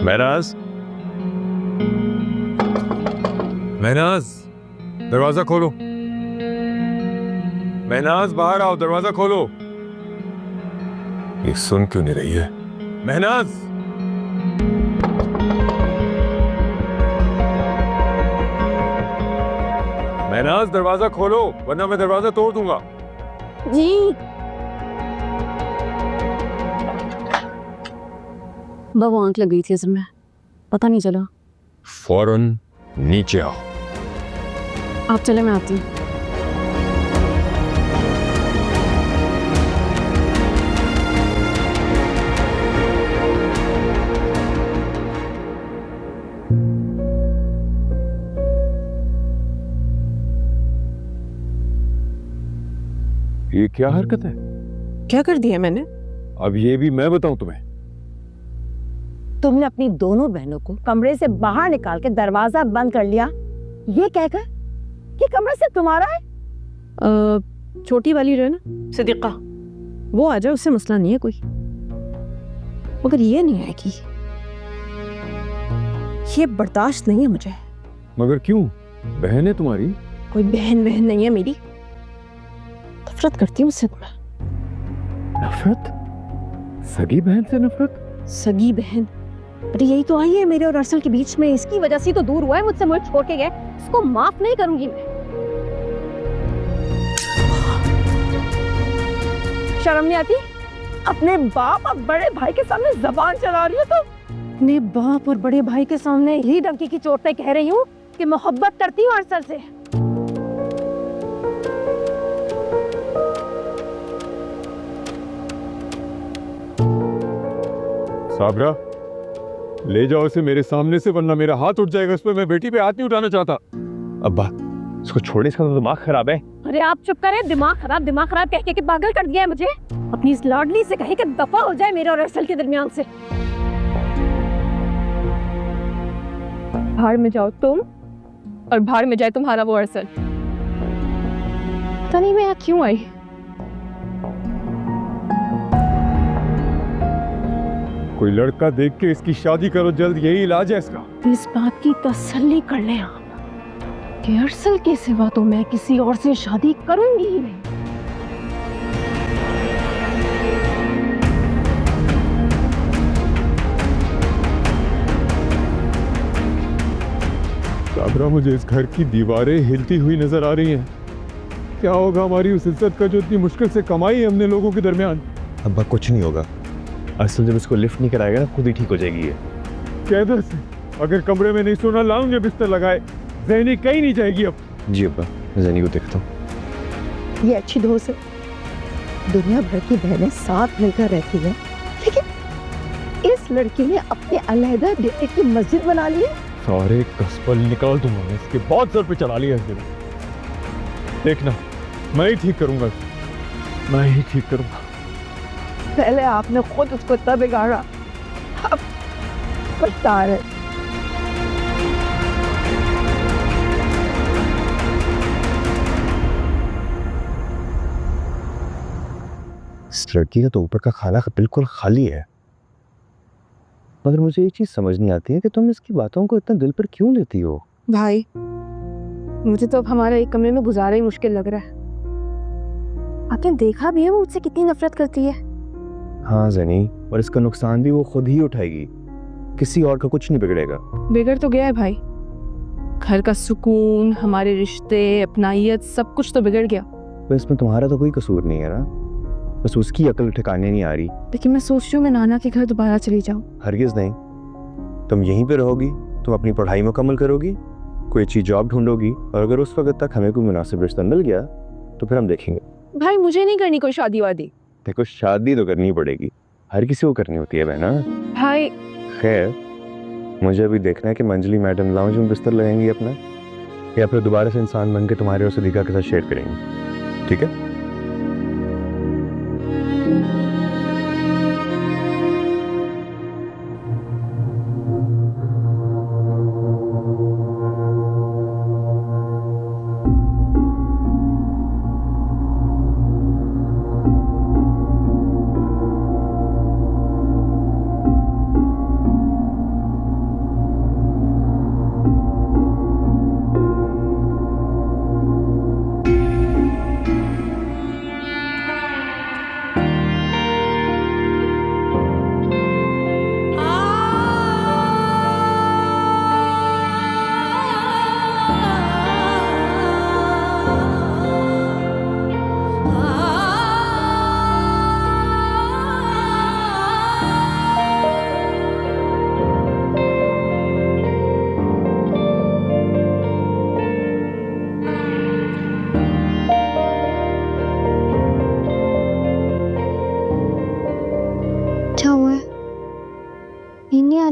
महनाज, महनाज, दरवाजा खोलो। महनाज बाहर आओ, दरवाजा खोलो। ये सुन क्यों नहीं रही है? महनाज, महनाज दरवाजा खोलो वरना मैं दरवाजा तोड़ दूंगा। जी। वो आंख लग गई थी असल में, पता नहीं चला। फौरन नीचे आओ। आप चले, मैं आती हूँ। ये क्या हरकत है? क्या कर दिया मैंने? अब ये भी मैं बताऊं तुम्हें? तुमने अपनी दोनों बहनों को कमरे से बाहर निकाल के दरवाजा बंद कर लिया, ये कहकर कि कमरा सिर्फ तुम्हारा है। छोटी वाली जो है ना सिद्दीका, वो आ जाए, उससे मसला नहीं है कोई, मगर ये नहीं आएगी। ये बर्दाश्त नहीं है मुझे। मगर क्यों? बहन है तुम्हारी। कोई बहन बहन नहीं है मेरी। नफरत करती हूँ उससे। नफरत? सगी बहन से नफरत? सगी बहन? अरे यही तो आई है मेरे और अरसल के बीच में, इसकी वजह से तो दूर हुआ है मुझसे, मुझे छोड़ के गए। इसको माफ नहीं करूंगी मैं। शर्म नहीं आती? अपने बाप और बड़े भाई के सामने जबान चला रही हो तुम। अपने बाप और बड़े भाई के सामने ही डंकी की चोट पे कह रही हूँ कि मोहब्बत करती हूँ अरसल से। साबरा, ले जाओ इसे मेरे सामने से वरना मेरा हाथ उठ जाएगा इस पे। मैं बेटी पे हाथ नहीं उठाना चाहता। अब्बा, इसको छोड़े, इसका तो दिमाग खराब है। अरे आप चुप करें। दिमाग खराब कह के पागल कर दिया है मुझे। अपनी इस लाडली से कहे कि दफा हो जाए मेरे और अरसल के दरमियान से। बाहर में जाओ तुम और बाहर में जाए तुम्हारा वो अरसल। पता नहीं मैं यहाँ क्यों आई। कोई लड़का देख के इसकी शादी करो जल्द, यही इलाज है इसका। इस बात की तसल्ली कर ले आप कि अरसल के सिवा तो मैं किसी और से शादी करूंगी ही नहीं। साबरा, मुझे इस घर की दीवारें हिलती हुई नजर आ रही हैं। क्या होगा हमारी उस इज्जत का जो इतनी मुश्किल से कमाई है हमने लोगों के दरमियान? अब्बा, कुछ नहीं होगा। असल जब इसको लिफ्ट नहीं कराएगा ना, खुद ही ठीक हो जाएगी ये। कैदर से अगर कमरे में नहीं सोना लाऊंगे बिस्तर लगाए, ज़हनी कहीं नहीं जाएगी अब। जी अब्बा, मैं ज़ैनी को देखता हूँ। ये अच्छी दोस्त है। दुनिया भर की बहनें साथ मिलकर रहती हैं, लेकिन इस लड़की ने अपने अलहदा बेटे की मस्जिद बना ली है। सारे कसपल निकाल दूंगा मैं इसके। बहुत सर पे चढ़ा लिया है। देखना, मैं ही ठीक करूंगा, मैं ही ठीक करूंगा। पहले आपने खुद उसको तब बिगाड़ा, अब पछता रहे। इस लड़की का तो ऊपर का खाना बिल्कुल खाली है, मगर मुझे एक चीज समझ नहीं आती है कि तुम इसकी बातों को इतना दिल पर क्यों लेती हो। भाई, मुझे तो अब हमारा एक कमरे में गुजारा ही मुश्किल लग रहा है। आपने देखा भी है वो मुझसे कितनी नफरत करती है। हाँ ज़ैनी, और इसका नुकसान भी वो खुद ही उठाएगी, किसी और का कुछ नहीं बिगड़ेगा। बिगड़ तो गया है भाई, घर का सुकून, हमारे रिश्ते, अपनाइयत, सब कुछ तो बिगड़ गया। तो इसमें तुम्हारा तो कोई कसूर नहीं है ना, बस उसकी अकल ठिकाने नहीं आ रही। लेकिन मैं सोच रही हूँ मैं नाना के घर दोबारा चली जाऊँ। हरगिज़ नहीं, तुम यहीं पे रहोगी, तुम अपनी पढ़ाई मुकम्मल करोगी, कोई अच्छी जॉब ढूंढोगी, और अगर उस वक्त तक हमें कोई मुनासिब रिश्ता मिल गया तो फिर हम देखेंगे। भाई मुझे नहीं करनी कोई शादी वादी। देखो, शादी तो करनी पड़ेगी, हर किसी को करनी होती है बहना। भाई खैर, मुझे अभी देखना है कि मंजली मैडम लाउंज में बिस्तर लगाएंगी अपना, या फिर दोबारा से इंसान बन के तुम्हारे और सदीका के साथ शेयर करेंगी। ठीक है?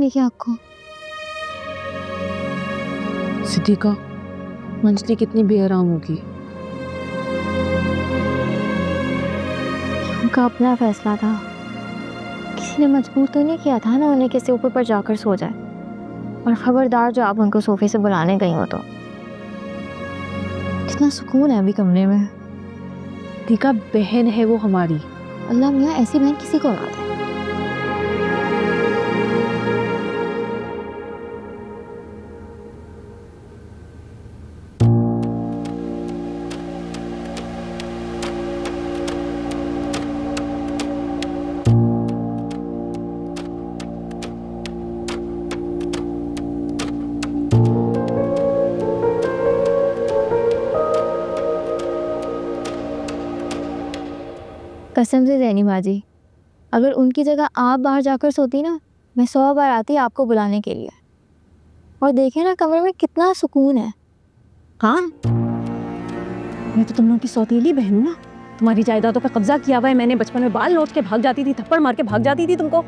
बुलाने की आपको? सिद्दीका, मंजली कितनी बेआराम होगी। उनका अपना फैसला था, किसी ने मजबूर तो नहीं किया था ना उन्हें किसी ऊपर पर जाकर सो जाए। और खबरदार जो आप उनको सोफे से बुलाने गई हो तो। कितना सुकून है अभी कमरे में। सिद्दीका बहन है वो हमारी। अल्लाह मियाँ ऐसी बहन किसी को ना दे। कसम से जैनी बाजी, अगर उनकी जगह आप बाहर जाकर सोती ना, मैं 100 बार आती आपको बुलाने के लिए। और देखे ना कमरे में कितना सुकून है। हाँ, मैं तो तुम लोगों की सौतीली बहन हूँ ना। तुम्हारी जायदादों पे कब्जा किया हुआ है मैंने। बचपन में बाल नोच के भाग जाती थी, थप्पड़ मार के भाग जाती थी तुमको।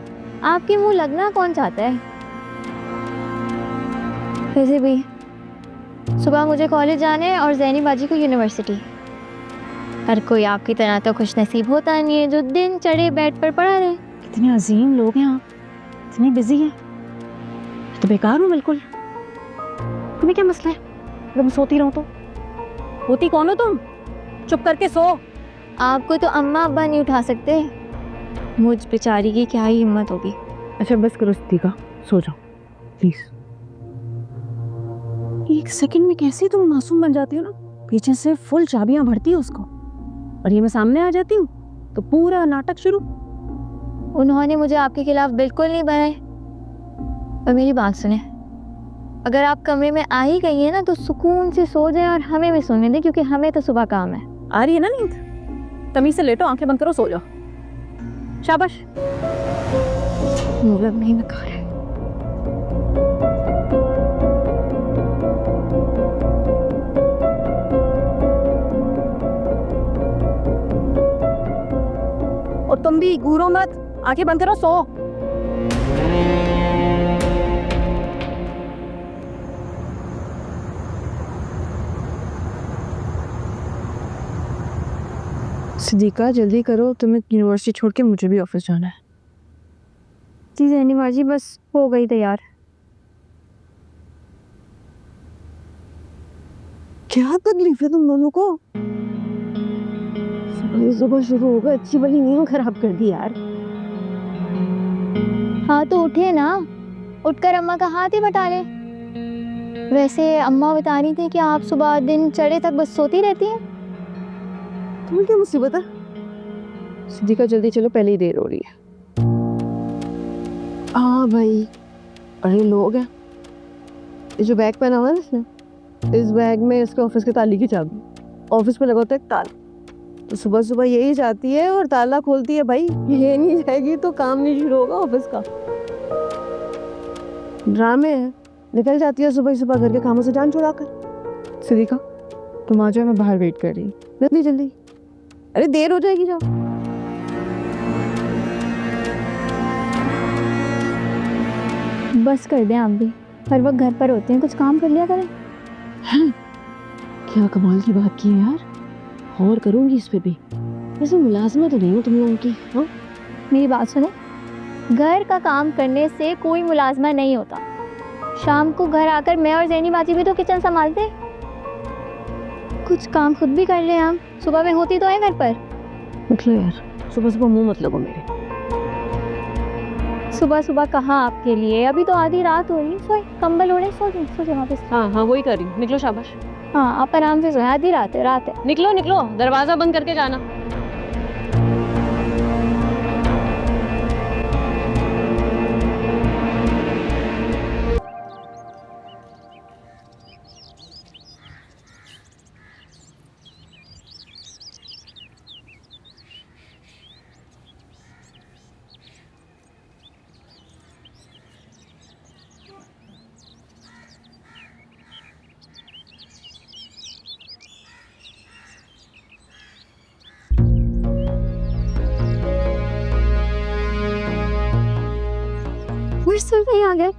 आपके मुंह लगना कौन चाहता है? वैसे भी सुबह मुझे कॉलेज जाने है और जैनी बाजी को यूनिवर्सिटी। हर कोई आपकी तरह तो खुश नसीब होता नहीं है जो दिन चढ़े बेड पर पड़ा रहे। कितने अजीम लोग हैं आप, इतनी बिजी हैं। तो बेकार हूँ बिल्कुल। तुम्हें क्या मसला है अगर मैं सोती रहूँ तो? होती कौन हो तुम? चुप करके सो। आपको तो अम्मा अब्बा नहीं उठा सकते, मुझ बेचारी की क्या ही हिम्मत होगी। अच्छा बस करो सिद्दीका, सो जाओ प्लीज। एक सेकंड में कैसे तुम मासूम बन जाती हो ना। पीछे से फुल चाबियां भरती हो उसको, और ये मैं सामने आ जाती हूँ तो पूरा नाटक शुरू। उन्होंने मुझे आपके खिलाफ बिल्कुल नहीं बनाए। और मेरी बात सुने, अगर आप कमरे में आ ही गई है ना तो सुकून से सो जाए और हमें भी सोने दें, क्योंकि हमें तो सुबह काम है। आ रही है ना नींद? तमीज से लेटो, आंखें बंद करो, सो जाओ। शाबाश। मतलब नहीं मैं खा रहा। और तुम भी घूरो मत, आंखें बंद करो, सो। सिद्दीका जल्दी करो, तुम्हें यूनिवर्सिटी छोड़ के मुझे भी ऑफिस जाना है। जी जैनी बाजी बस हो गई तैयार। क्या तकलीफ है तुम दोनों को? सुबह शुरू हो गए, अच्छी वाली नींद खराब कर दी यार। हाँ तो उठे ना, उठकर अम्मा का हाथ ही बटा ले। वैसे अम्मा बता रही थी कि आप सुबह दिन चढ़े तक बस सोती रहती हैं। तुम्हें क्या मुसीबत है? सिद्दीका जल्दी चलो, पहले ही देर हो रही है। हाँ भाई, अरे लोग हैं। ये जो बैग पहना हुआ है ना इसने, इस बैग में इसके ऑफिस के ताले की चाबी। ऑफिस में लगा होता है ताला, तो सुबह सुबह यही जाती है और ताला खोलती है। भाई ये नहीं जाएगी तो काम नहीं शुरू होगा ऑफिस का। ड्रामे है, निकल जाती है सुबह सुबह घर के कामों से जान छुड़ाकर। सिद्दीका तुम आ जाओ, मैं बाहर वेट कर रही हूँ। जल्दी जल्दी, अरे देर हो जाएगी, जाओ। बस कर दें आप भी, हर वक्त घर पर होते हैं, कुछ काम कर लिया करें। क्या कमाल की बात की है यार, और करूंगी इस पे भी। वैसे मुलाजमा तो नहीं हो तुम लोगों की। हाँ मेरी बात सुनो, घर का काम करने से कोई मुलाजमा नहीं होता। शाम को घर आकर मैं और जैनी बाजी भी तो किचन संभालते। कुछ काम खुद भी कर ले हम, सुबह में होती तो है घर पर। निकलो यार, सुबह सुबह मुंह मत लगो मेरे। सुबह सुबह कहाँ आपके लिए, अभी तो आधी रात हो रही। सोए, कंबल ओढ़े, सो जाओ वापस। हाँ हाँ वही कर रही हूँ, निकलो शाबाश। हाँ आप आराम से सोए, आधी रात है, रात है। निकलो निकलो, दरवाजा बंद करके जाना। अरसल भाई आ गए।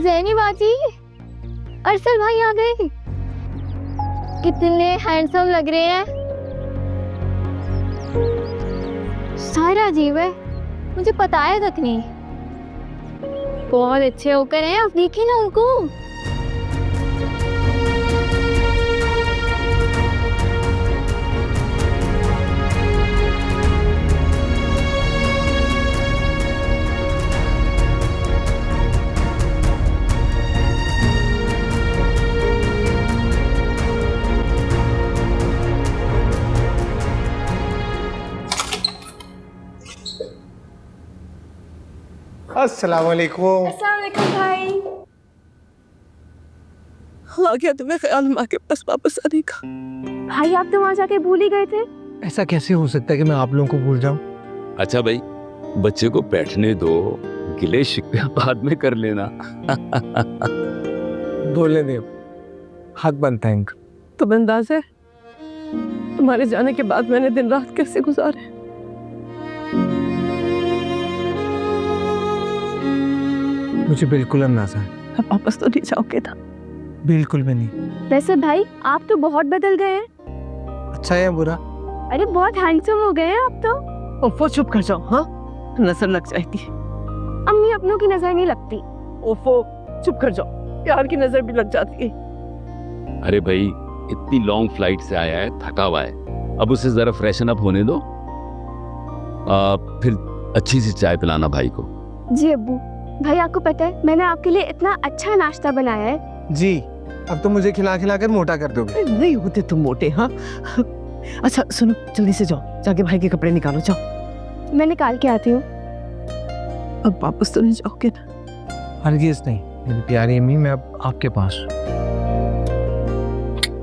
ज़ैनी बाजी, अरसल भाई आ गए। कितने हैंडसम लग रहे हैं। सारा अजीब है, मुझे पता है तक नहीं। बहुत अच्छे होकर हैं, आप देखिए ना उनको। अस्सलाम वालेकुम। भाई आ गया तुम्हें ख्याल माँ के पास वापस आने का। भाई आप तो वहाँ जाके भूल ही गए थे। ऐसा कैसे हो सकता है कि मैं आप लोगों को भूल जाऊं? अच्छा भाई, बच्चे को बैठने दो, गिले शिकवे बाद में कर लेना। बोलने दे, हक बनता है इनका। तुम्हें अंदाज़ है तुम्हारे जाने के बाद मैंने दिन रात कैसे गुजारे। मुझे बिल्कुल अंदाजा है। अब वापस तो नहीं जाओगे ना? बिल्कुल भी नहीं। वैसे भाई आप तो बहुत बदल गए हैं। अच्छा है या बुरा? अरे बहुत हैंडसम हो गए हैं आप तो। ओफो चुप कर जाओ, हाँ नजर लग जाएगी। अम्मी अपनों की नजर नहीं लगती। ओफो चुप कर जाओ, प्यार की नजर भी लग जाती है। अरे भाई, इतनी लॉन्ग फ्लाइट से आया है, थका हुआ है, अब उसे जरा फ्रेशन अप होने दो। फिर अच्छी सी चाय पिलाना भाई को। जी अब्बू। भाई आपको पता है मैंने आपके लिए इतना अच्छा नाश्ता बनाया है। जी, अब तो मुझे खिला खिला कर मोटा कर दोगे। नहीं होते तुम मोटे, हाँ। अच्छा सुनो, जल्दी से जाओ, जाके भाई के कपड़े निकालो, जाओ। मैं निकाल के आती हूँ। अब वापस तो नहीं जाओगे ना? हरगिज़ नहीं मेरी प्यारी अम्मी, मैं अब आपके पास।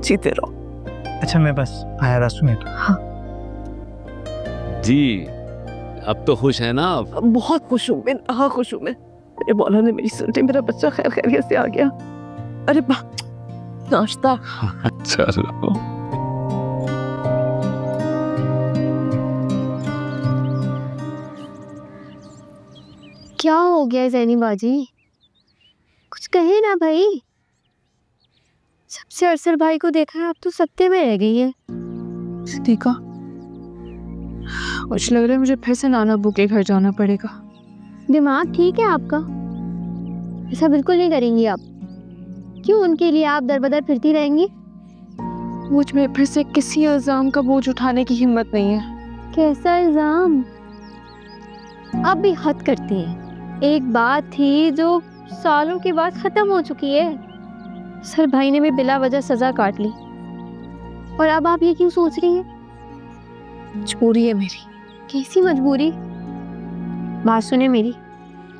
जीते रहो। अच्छा मैं बस आया रास्ते में। जी, अब तो खुश है ना आप? बहुत खुश हूँ मैं, हाँ खुश हूँ मैं। मेरे मौला ने मेरी सुनते, मेरा बच्चा खैर खैरियत से आ गया। अरे नाश्ता। चलो। क्या हो गया ज़ैनी बाजी, कुछ कहे ना भाई। सबसे अरसल भाई को देखा है, अब तो सत्ते में रह गई है। देखा, मुझे लग रहा है मुझे फिर से नाना अब्बू के घर जाना पड़ेगा। दिमाग ठीक है आपका? ऐसा बिल्कुल नहीं करेंगी आप। क्यों उनके लिए आप दर बदर फिरती रहेंगी? मुझ में फिर से किसी इल्जाम का बोझ उठाने की हिम्मत नहीं है। कैसा इल्जाम? आप भी हद करती हैं। एक बात थी जो सालों के बाद खत्म हो चुकी है। सर भाई ने भी बिला वजह सजा काट ली, और अब आप ये क्यों सोच रही हैं? मजबूरी है मेरी। कैसी मजबूरी? बात सुने मेरी,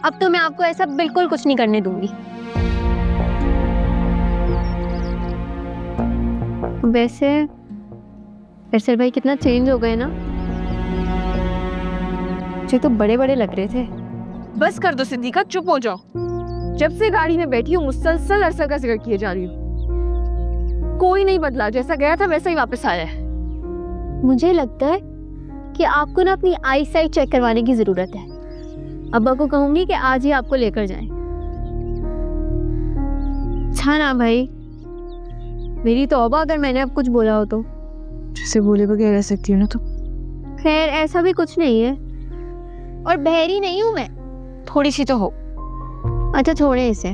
अब तो मैं आपको ऐसा बिल्कुल कुछ नहीं करने दूंगी। वैसे अरसल भाई कितना चेंज हो गए ना, मुझे तो बड़े बड़े लग रहे थे। बस कर दो सिद्दीका, चुप हो जाओ। जब से गाड़ी में बैठी हूँ मुसलसल अरसल का जिक्र किए जा रही हूँ। कोई नहीं बदला, जैसा गया था वैसा ही वापस आया है। मुझे लगता है कि आपको ना अपनी आई साइट चेक करवाने की जरूरत है। अब्बा को कहूंगी कि आज ही आपको लेकर जाएं। अच्छा ना भाई, मेरी तौबा अगर मैंने अब कुछ बोला हो तो। जैसे बोले बगैर रह सकती हूँ ना तुम? खैर ऐसा भी कुछ नहीं है, और बहरी नहीं हूँ मैं। थोड़ी सी तो हो। अच्छा छोड़े इसे।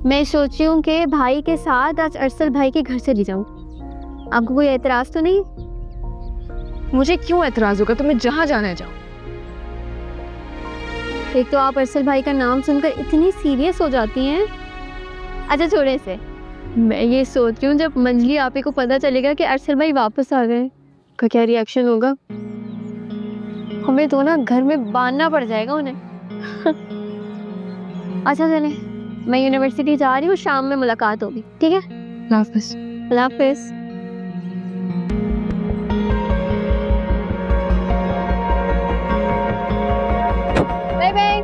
मैं सोच रही हूँ कि भाई के साथ आज अरसल भाई के घर से ले जाऊँ। आपको कोई एतराज तो नहीं? मुझे क्यों एतराज होगा? तुम्हें जहाँ जाना है जाओ। एक तो आप अरसल भाई का नाम सुनकर इतनी सीरियस हो जाती हैं। अच्छा छोड़े इसे। मैं ये सोच रही हूँ जब मंजली आपे को पता चलेगा कि अरसल भाई वापस आ गए, का क्या रिएक्शन होगा? हमें तो ना घर में बांधना पड़ जाएगा उन्हें। अच्छा चले, मैं यूनिवर्सिटी जा रही हूँ, शाम में मुलाकात होगी, ठीक है? अल्लाह हाफिज़। अल्लाह हाफिज़। Bye bye.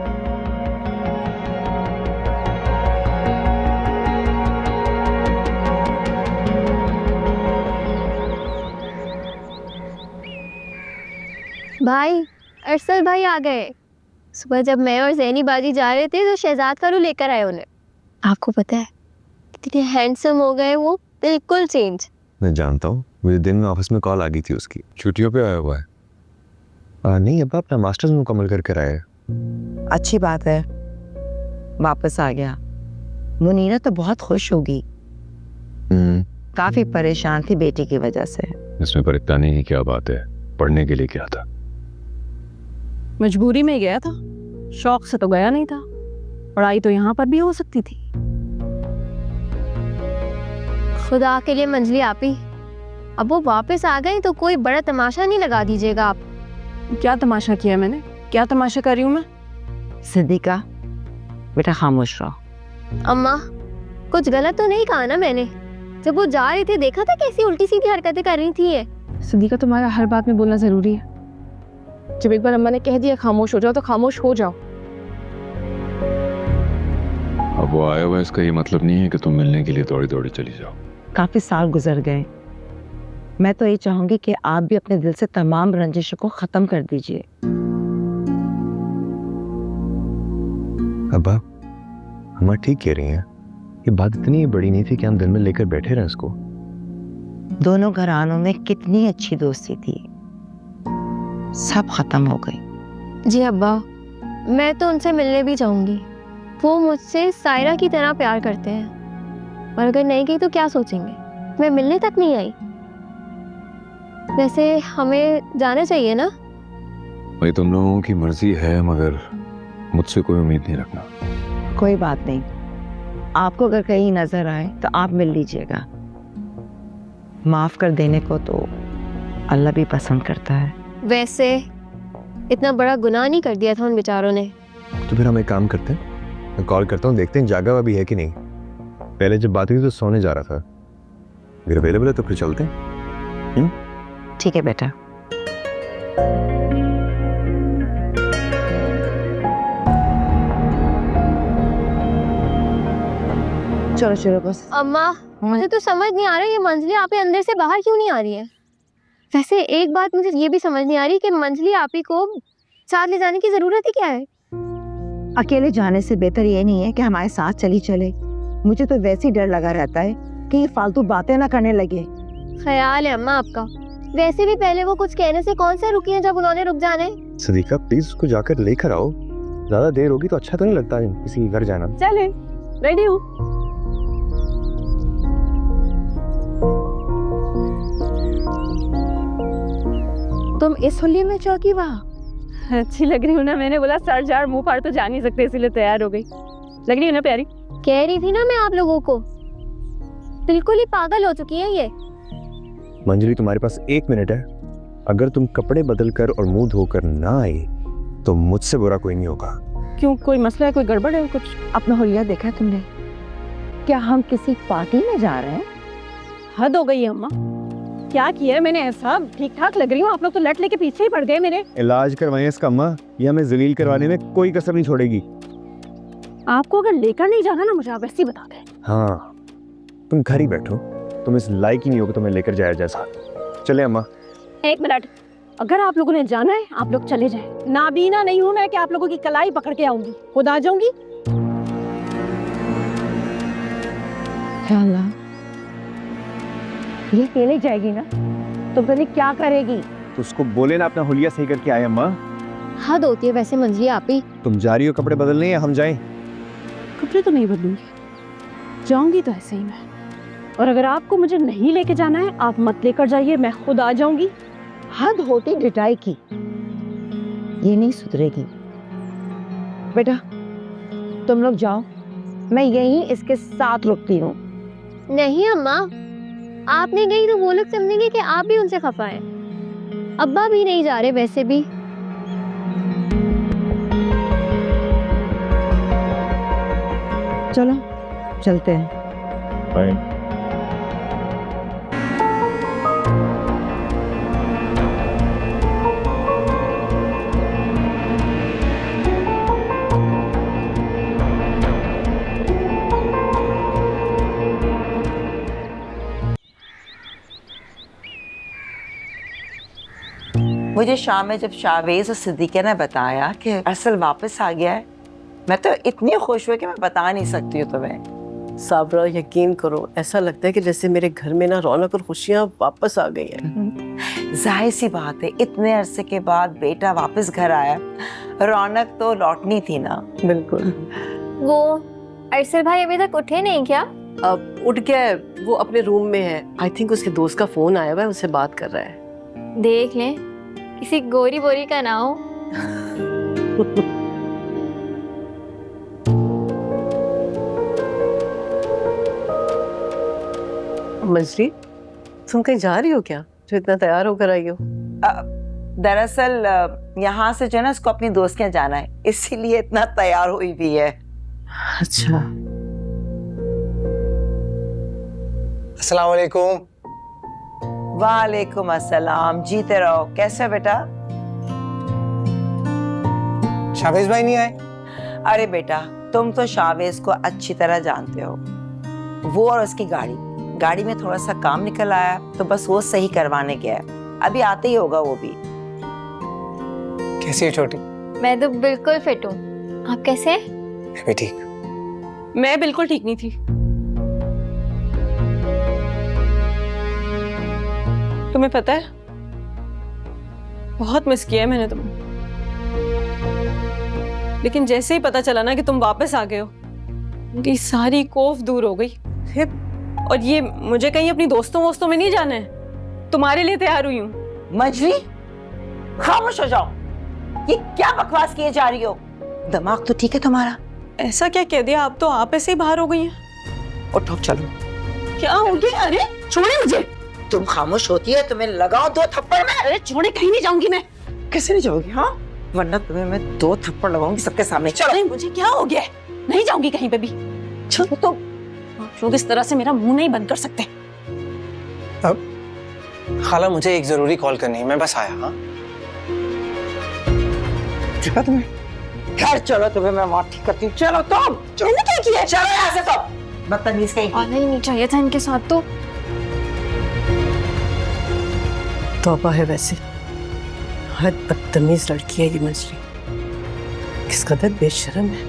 भाई अरसल भाई आ गए। सुबह जब मैं और जैनी बाजी जा रहे थे तो शहजाद खालू लेकर आए उन्हें। आपको पता है कितने हैंडसम हो गए वो, बिल्कुल चेंज। मैं जानता हूँ, मुझे दिन में ऑफिस में कॉल आ गई थी उसकी। छुट्टियों पे आया हुआ है। नहीं, अब अपना मास्टर्स मुकम्मल करके आया है। अच्छी बात है, वापस आ गया। मुनीरा तो बहुत खुश होगी, काफी परेशान थी बेटी की वजह से। इसमें परेशानी की क्या बात है, पढ़ने के लिए क्या था। मजबूरी में गया था, शौक से तो गया नहीं था। पढ़ाई तो यहाँ पर भी हो सकती थी। खुदा के लिए मंजली आप ही, अब वो वापस आ गए तो कोई बड़ा तमाशा नहीं लगा दीजिएगा आप। क्या तमाशा किया मैंने? क्या तमाशा कर रही हूँ मैं? सिद्दीका बेटा खामोश रहो। अम्मा कुछ गलत तो नहीं कहा ना मैंने? जब वो जा रहे थे देखा था कैसी उल्टी सीधी हरकतें कर रही थी ये। सिद्दीका तुम्हारा हर बात में बोलना जरूरी है। जब एक बार अम्मा ने कह दिया खामोश हो जाओ तो खामोश हो जाओ। अब वो आया हुआ, इसका ये मतलब नहीं है कि तुम मिलने के लिए दौड़ी दौड़ी चली जाओ। काफी साल गुजर गए, मैं तो ये चाहूंगी कि आप भी अपने दिल से तमाम रंजिशों को खत्म कर दीजिए। अब्बा, अम्मा ठीक कह रही हैं। ये बात इतनी बड़ी नहीं थी कि हम दिल में लेकर बैठे रहे इसको। दोनों घरानों में कितनी अच्छी दोस्ती थी, सब खत्म हो गई। जी अब्बा, मैं तो उनसे मिलने भी चाहूंगी। वो मुझसे सायरा की तरह प्यार करते हैं, और अगर नहीं गई तो क्या सोचेंगे? मैं मिलने तक नहीं आई। वैसे हमें जाना चाहिए ना? भाई तुम लोगों की मर्जी है, मगर मुझसे कोई उम्मीद नहीं रखना। कोई बात नहीं, आपको अगर कहीं नजर आए तो आप मिल लीजिएगा। माफ कर देने को तो अल्लाह भी पसंद करता है। वैसे इतना बड़ा गुनाह नहीं कर दिया था उन बेचारों ने। तो फिर हम एक काम करते हैं, मैं कॉल करता हूँ, देखते हैं जागा हुआ भी है कि नहीं। पहले जब बात हुई तो सोने जा रहा था, अगर अवेलेबल है तो फिर चलते हैं। ठीक है बेटा। चलो चलो बस। अम्मा मुझे तो समझ नहीं आ रहा ये मंजली आप ही अंदर से बाहर क्यों नहीं आ रही है। वैसे एक बात मुझे ये भी समझ नहीं आ रही कि मंजली आप ही को साथ ले जाने की जरूरत ही क्या है? अकेले जाने से बेहतर ये नहीं है कि हमारे साथ चली चले। मुझे तो वैसे ही डर लगा रहता है कि ये फालतू बातें ना करने लगे। ख्याल है अम्मा आपका। वैसे भी पहले वो कुछ कहने से कौन सा रुकी है जब उन्होंने रुक जाना है। सदीका प्लीज उसको जाकर लेकर आओ, ज्यादा देर होगी तो अच्छा तो नहीं लगता है किसी के घर जाना। चले, रेडी हूँ। तुम इस होली में चौकी वहाँ? अच्छी लग रही हूँ ना? मैंने बोला सर जार मुंह फाड़ तो जा नहीं सकते, इसीलिए तैयार हो गई। लग रही हूँ ना प्यारी? कह रही थी ना मैं आप लोगों को, बिल्कुल ही पागल हो चुकी है ये। मंजरी तुम्हारे पास 1 मिनट है, अगर तुम कपड़े बदल कर और मुंह धोकर ना आई तो मुझसे बुरा कोई नहीं होगा। क्यों, कोई मसला है, कोई गड़बड़ है कुछ? अपना होलिया देखा है तुमने? क्या हम किसी पार्टी में जा रहे हैं? हद हो गई है अम्मा, क्या किया है मैंने ऐसा? ठीक ठाक लग रही हूँ, आप लोग तो लट लेके पीछे ही पड़ गए मेरे। इलाज करवाएं इसका अम्मा, ये हमें जलील करवाने में कोई कसर नहीं छोड़ेगी। आपको अगर लेकर नहीं जाना ना मुझे आप ऐसे ही बता दें। हाँ, तुम घर ही बैठो, तुम इस लायक ही नहीं हो कि तुम्हें लेकर जाया जाए साथ। चले अम्मा। 1 मिनट, अगर आप लोगों ने जाना है आप लोग चले जाएं। नाबीना नहीं हूँ मैं कि आप लोगों की कलाई पकड़ के आऊंगी, खुद आ जाऊंगी। या अल्लाह, ये अकेले जाएगी ना तो पता नहीं क्या करेगी। तो उसको बोले ना अपना हुलिया सही करके आए अम्मा। हद होती है वैसे मंजली आप ही। तुम जा रही हो कपड़े बदलने या हम जाएं? कपड़े तो नहीं बदलूंगी, जाऊंगी तो ऐसे ही मैं। और अगर आपको मुझे नहीं लेके जाना है आप मत लेकर जाइए, मैं खुद आ जाऊंगी। हद होती डिटाई की, ये नहीं सुधरेगी। बेटा तुम लोग जाओ, मैं यहीं इसके साथ रुकती हूँ। नहीं अम्मा, आप नहीं गई तो वो लोग समझेंगे कि आप भी उनसे खफा हैं। अब्बा भी नहीं जा रहे वैसे भी। चलो चलते हैं। बाय। मुझे शाम में जब शावेज और सिद्दीक़ा ने बताया कि अरसल वापस आ गया है, मैं तो इतनी खुश हुई कि मैं बता नहीं सकती हूँ तुम्हें। साबरा यकीन करो, ऐसा लगता है कि जैसे मेरे घर में ना रौनक और खुशियाँ वापस आ गई हैं। जाहिर सी बात है, इतने अरसे के बाद बेटा वापस घर आया, रौनक तो लौटनी थी ना। बिल्कुल। वो अरसल भाई अभी तक उठे नहीं क्या? अब उठ गया है, वो अपने रूम में है। आई थिंक उसके दोस्त का फोन आया हुआ है, उससे बात कर रहा है। देख लें किसी गोरी बोरी का ना हो। मंजरी, तुम कहीं जा रही हो क्या जो इतना तैयार होकर आई हो? दरअसल यहाँ से जो है ना उसको अपनी दोस्त के यहाँ जाना है, इसीलिए इतना तैयार हुई भी है। अच्छा। अस्सलाम वालेकुम। वालेकुम अस्सलाम। जीते रहो। कैसे हो बेटा? शावेज भाई नहीं आए? अरे बेटा, तुम तो शावेज को अच्छी तरह जानते हो। वो और उसकी गाड़ी में थोड़ा सा काम निकल आया तो बस वो सही करवाने गया है। अभी आते ही होगा वो भी। कैसी है छोटी? मैं तो बिल्कुल फिट हूँ। आप कैसे हैं? मैं भी ठीक। मैं बिल्कुल ठीक नहीं थी। तुम्हें पता है, बहुत मिस किया है मैंने तुम्हें, लेकिन जैसे ही पता चला ना कि तुम वापस आ गए हो, उनकी सारी खौफ दूर हो गई। और ये मुझे कहीं अपनी दोस्तों में नहीं जाना है, तुम्हारे लिए तैयार हुई हूँ। मंजरी, खामोश हो जाओ। ये क्या बकवास किए जा रही हो? दिमाग तो ठीक है तुम्हारा? ऐसा क्या कह दिया? आप तो आप ऐसे ही बाहर हो गई हैं। उठो चलो। क्या हो गया? अरे छोड़े मुझे। तुम खामोश होती है, तुम्हें लगाओ 2 थप्पड़ में। अरे छोड़े, कहीं नहीं जाऊंगी मैं। कैसे नहीं जाओगी? हाँ, वरना तुम्हें मैं 2 थप्पड़ लगाऊंगी सबके सामने। चलो। अरे मुझे क्या हो गया? नहीं जाऊंगी कहीं पे भी। चलो तो। आप लोग इस तरह से मेरा मुंह नहीं बंद कर सकते। अब खाला मुझे एक जरूरी कॉल करनी है, मैं बस आया। हाँ देखा तुम्हें? घर चलो, तुम्हें मैं वहाँ ठीक करती हूँ। चलो तुम। मैंने क्या किया? चलो यहाँ से तो। बदतमीज कहीं। आना ही नहीं चाहिए था इनके साथ तो। तौबा है वैसे, हद बदतमीज लड़की है ये मंजरी। किस कदर बेशर्म है।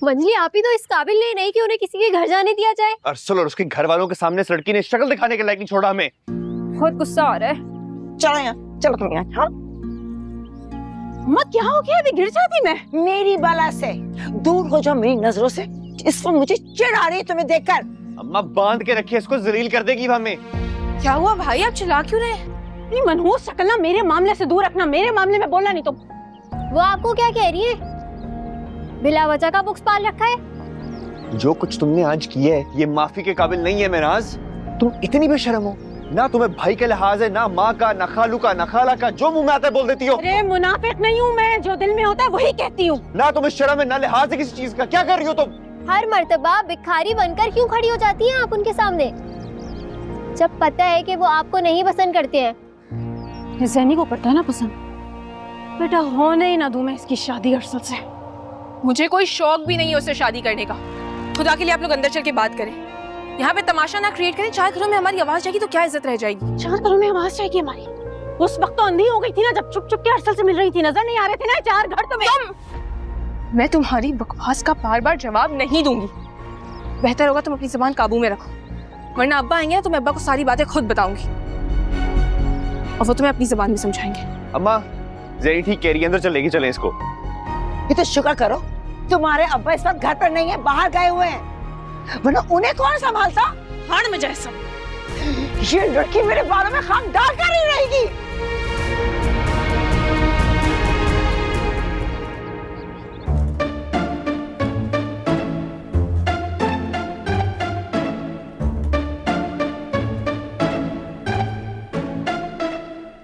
मंजली, आप ही तो इस काबिल नहीं कि उन्हें किसी के घर जाने दिया जाए। अरसल और उसके घर वालों के सामने इस लड़की ने शक्ल दिखाने के लायक नहीं छोड़ा हमें। बहुत गुस्सा आ रहा है। चलो यहाँ, चलो तुम यहाँ। हाँ? मत, क्या हो गया? अभी गिर जाती मैं। मेरी बला से दूर हो जाओ मेरी नजरों से। इस वक्त मुझे चिढ़ आ रही है तुम्हें देखकर। अम्मा बांध के रखिए इसको, जलील कर देगी हमें। क्या हुआ भाई, आप चिल्ला क्यों रहे हैं? नहीं, मनहूस शक्ल ना मेरे मामले से दूर रखना, मेरे मामले में बोलना नहीं तुम। वो आपको क्या कह रही है? बिला वजह का बुक्स पाल रखा है। जो कुछ तुमने आज किया है ये माफी के काबिल नहीं है मेराज। तुम इतनी बेशर्म हो ना, तुम्हें भाई के लिहाज है ना, माँ का ना, खालू का ना, खाला का, जो मुंह में आता है बोल देती हो। अरे मुनाफिक नहीं हूँ मैं, जो दिल में होता है वही कहती हूँ। ना तुम्हें शर्म है ना लिहाज है किसी चीज का। क्या कर रही हो तुम? हर मर्तबा भिखारी बनकर क्यों खड़ी हो जाती हैं आप उनके सामने, जब पता है कि वो आपको नहीं पसंद करते हैं? ज़ैनी को करता है ना पसंद। बेटा होने ही ना दूं मैं इसकी शादी अरसल से। मुझे कोई शौक भी नहीं है उससे शादी करने का। खुदा के लिए आप लोग अंदर चल के बात करें, यहाँ पे तमाशा ना क्रिएट करें। 4 घरों में हमारी आवाज जाएगी तो क्या इज्जत रह जाएगी? 4 घरों में आवाज जाएगी हमारी? उस वक्त तो अंधी हो गई थी ना, जब चुप चुप के अरसल से मिल रही थी, नजर नहीं आ रहे थे ना 4 घर तुम्हें। मैं तुम्हारी बकवास का बार-बार जवाब नहीं दूंगी। बेहतर होगा तुम अपनी जुबान काबू में रखो, वरना अब्बा आएंगे तो मैं अब्बा को सारी बातें खुद बताऊंगी और वो तुम्हें अपनी जुबान में समझाएंगे। अम्मा ज़ेनी ठीक कह रही है, अंदर चलेगी, चले इसको। ये तो शुक्र करो तुम्हारे अब्बा इस वक्त घर पर नहीं है, बाहर गए हुए हैं, वरना उन्हें कौन संभालता? हाड़ में जाए सब। ये लड़की मेरे बालों में खाक डाल कर ही रहेगी।